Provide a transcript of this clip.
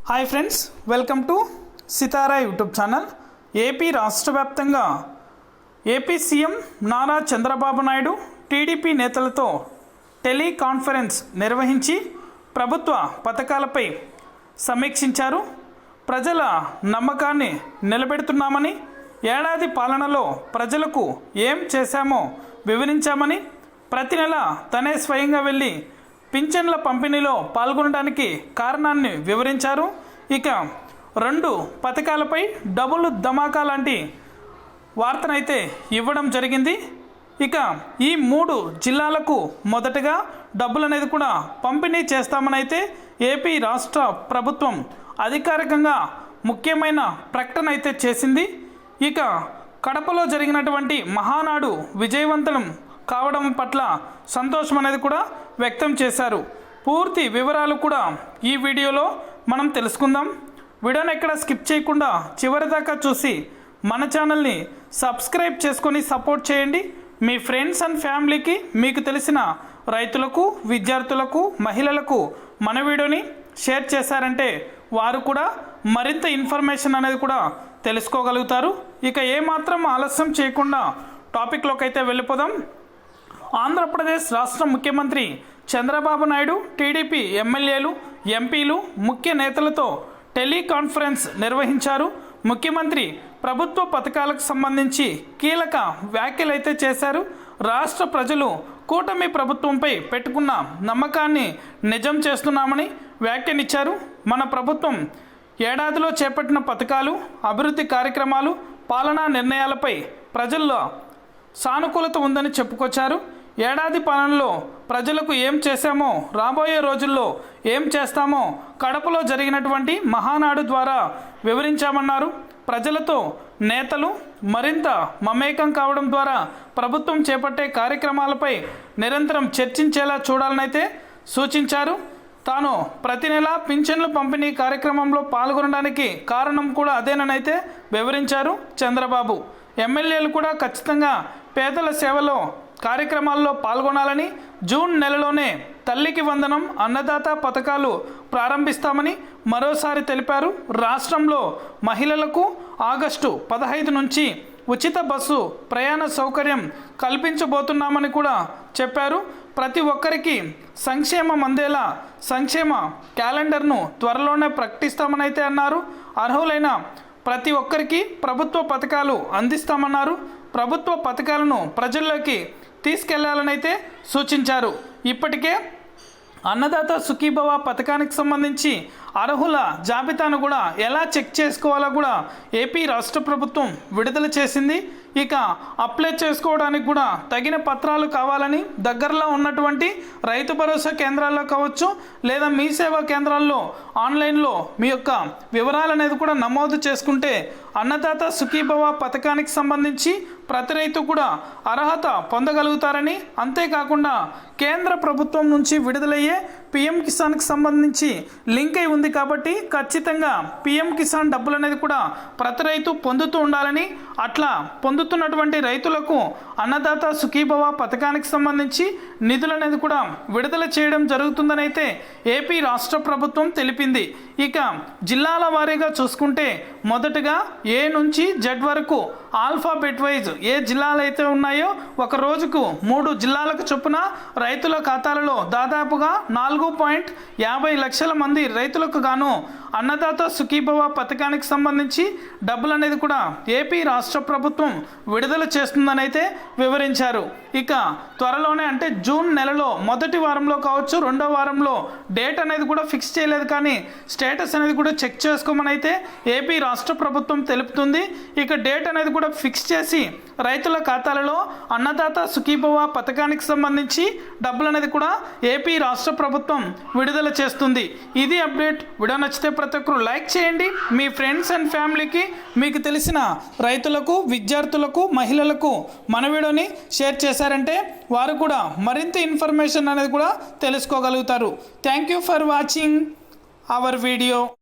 Hi friends, welcome to Sitara YouTube channel. AP రాష్ట్ర వ్యాప్తంగా AP CM Nara Chandrababu Naidu TDP నేతలతో teleconference నిర్వహించి ప్రభుత్వ పథకాలపై సమీక్షించారు. ప్రజల నమ్మకాన్ని నిలబెడుతున్నామని, ఏడాది పాలనలో ప్రజలకు ఏం చేశామో వివరించామని, ప్రతి నెల తనే స్వయంగా వెళ్ళి పింఛన్ల పంపిణీలో పాల్గొనడానికి కారణాన్ని వివరించారు. ఇక 2 పథకాలపై డబుల్ ధమాకా లాంటి వార్తనైతే ఇవ్వడం జరిగింది. ఇక ఈ 3 జిల్లాలకు మొదటగా డబ్బులు అనేది కూడా పంపిణీ చేస్తామని అయితే ఏపీ రాష్ట్ర ప్రభుత్వం అధికారికంగా ముఖ్యమైన ప్రకటన అయితే చేసింది. ఇక కడపలో జరిగినటువంటి మహానాడు విజయవంతం కావడం పట్ల సంతోషం అనేది కూడా వ్యక్తం చేశారు. పూర్తి వివరాలు కూడా ఈ వీడియోలో మనం తెలుసుకుందాం. వీడియోని ఎక్కడ స్కిప్ చేయకుండా చివరి దాకా చూసి మన ఛానల్ని సబ్స్క్రైబ్ చేసుకొని సపోర్ట్ చేయండి. మీ ఫ్రెండ్స్ అండ్ ఫ్యామిలీకి, మీకు తెలిసిన రైతులకు, విద్యార్థులకు, మహిళలకు మన వీడియోని షేర్ చేశారంటే వారు కూడా మరింత ఇన్ఫర్మేషన్ అనేది కూడా తెలుసుకోగలుగుతారు. ఇక ఏమాత్రం ఆలస్యం చేయకుండా టాపిక్లోకి అయితే వెళ్ళిపోదాం. ఆంధ్రప్రదేశ్ రాష్ట్ర ముఖ్యమంత్రి చంద్రబాబు నాయుడు టీడీపీ ఎమ్మెల్యేలు, ఎంపీలు, ముఖ్య నేతలతో టెలికాన్ఫరెన్స్ నిర్వహించారు. ముఖ్యమంత్రి ప్రభుత్వ పథకాలకు సంబంధించి కీలక వ్యాఖ్యలు అయితే చేశారు. రాష్ట్ర ప్రజలు కూటమి ప్రభుత్వంపై పెట్టుకున్న నమ్మకాన్ని నిజం చేస్తున్నామని వ్యాఖ్యానించారు. మన ప్రభుత్వం ఏడాదిలో చేపట్టిన పథకాలు, అభివృద్ధి కార్యక్రమాలు, పాలనా నిర్ణయాలపై ప్రజల్లో సానుకూలత ఉందని చెప్పుకొచ్చారు. ఏడాది పాలనలో ప్రజలకు ఏం చేశామో, రాబోయే రోజుల్లో ఏం చేస్తామో కడపలో జరిగినటువంటి మహానాడు ద్వారా వివరించామన్నారు. ప్రజలతో నేతలు మరింత మమేకం కావడం ద్వారా ప్రభుత్వం చేపట్టే కార్యక్రమాలపై నిరంతరం చర్చించేలా చూడాలనైతే సూచించారు. తాను ప్రతి నెల పింఛన్లు పంపిణీ కార్యక్రమంలో పాల్గొనడానికి కారణం కూడా అదేనైతే వివరించారు చంద్రబాబు. ఎమ్మెల్యేలు కూడా ఖచ్చితంగా పేదల సేవలో కార్యక్రమాల్లో పాల్గొనాలని, జూన్ నెలలోనే తల్లికి వందనం, అన్నదాత పథకాలు ప్రారంభిస్తామని మరోసారి తెలిపారు. రాష్ట్రంలో మహిళలకు ఆగస్టు 15 నుంచి ఉచిత బస్సు ప్రయాణ సౌకర్యం కల్పించబోతున్నామని కూడా చెప్పారు. ప్రతి ఒక్కరికి సంక్షేమం అందేలా సంక్షేమ క్యాలెండర్ను త్వరలోనే ప్రకటిస్తామని అయితే అన్నారు. అర్హులైన ప్రతి ఒక్కరికి ప్రభుత్వ పథకాలు అందిస్తామన్నారు. ప్రభుత్వ పథకాలను ప్రజల్లోకి తీసుకెళ్లాలనైతే సూచించారు. ఇప్పటికే అన్నదాత సుఖీభవ పథకానికి సంబంధించి అర్హుల జాబితాను కూడా ఎలా చెక్ చేసుకోవాలో కూడా ఏపీ రాష్ట్ర ప్రభుత్వం విడుదల చేసింది. ఇక అప్లై చేసుకోవడానికి కూడా తగిన పత్రాలు కావాలని దగ్గరలో ఉన్నటువంటి రైతు భరోసా కేంద్రాల్లో కావచ్చు, లేదా మీ సేవా కేంద్రాల్లో ఆన్లైన్లో మీ యొక్క వివరాలు అనేది కూడా నమోదు చేసుకుంటే అన్నదాత సుఖీభవ పథకానికి సంబంధించి ప్రతి రైతు కూడా అర్హత పొందగలుగుతారని, అంతేకాకుండా కేంద్ర ప్రభుత్వం నుంచి విడుదలయ్యే పిఎం కిసాన్కి సంబంధించి లింక్ అయి ఉంది కాబట్టి ఖచ్చితంగా పిఎం కిసాన్ డబ్బులు అనేది కూడా ప్రతి రైతు పొందుతూ ఉండాలని, అట్లా పొందుతున్నటువంటి రైతులకు అన్నదాత సుఖీభవ పథకానికి సంబంధించి నిధులు అనేది కూడా విడుదల చేయడం జరుగుతుందని అయితే ఏపీ రాష్ట్ర ప్రభుత్వం తెలిపింది. ఇక జిల్లాల వారీగా చూసుకుంటే మొదటగా ఏ నుంచి జెడ్ వరకు ఆల్ఫాబెట్ వైజ్ ఏ జిల్లాలు అయితే ఉన్నాయో ఒక రోజుకు 3 జిల్లాలకు చొప్పున రైతుల ఖాతాలలో దాదాపుగా 4.50 లక్షల మంది రైతులకు గాను అన్నదాత సుఖీభవ పథకానికి సంబంధించి డబ్బులు అనేది కూడా ఏపీ రాష్ట్ర ప్రభుత్వం విడుదల చేస్తుందని అయితే వివరించారు. ఇక త్వరలోనే అంటే జూన్ నెలలో మొదటి వారంలో కావచ్చు, 2వ వారంలో డేట్ అనేది కూడా ఫిక్స్ చేయలేదు, కానీ స్టేటస్ అనేది కూడా చెక్ చేసుకోమని అయితే ఏపీ రాష్ట్ర ప్రభుత్వం తెలుపుతుంది. ఇక డేట్ అనేది కూడా ఫిక్స్ చేసి రైతుల ఖాతాలలో అన్నదాత సుఖీభవ పథకానికి సంబంధించి డబ్బులు అనేది కూడా ఏపీ రాష్ట్ర ప్రభుత్వం విడుదల చేస్తుంది. ఇది అప్డేట్. వీడియో నచ్చితే ప్రతి ఒక్కరు లైక్ చేయండి. మీ ఫ్రెండ్స్ అండ్ ఫ్యామిలీకి, మీకు తెలిసిన రైతులకు, విద్యార్థులకు, మహిళలకు మన వీడియోని షేర్ చేశారంటే వారు కూడా మరింత ఇన్ఫర్మేషన్ అనేది కూడా తెలుసుకోగలుగుతారు. Thank you for watching our video.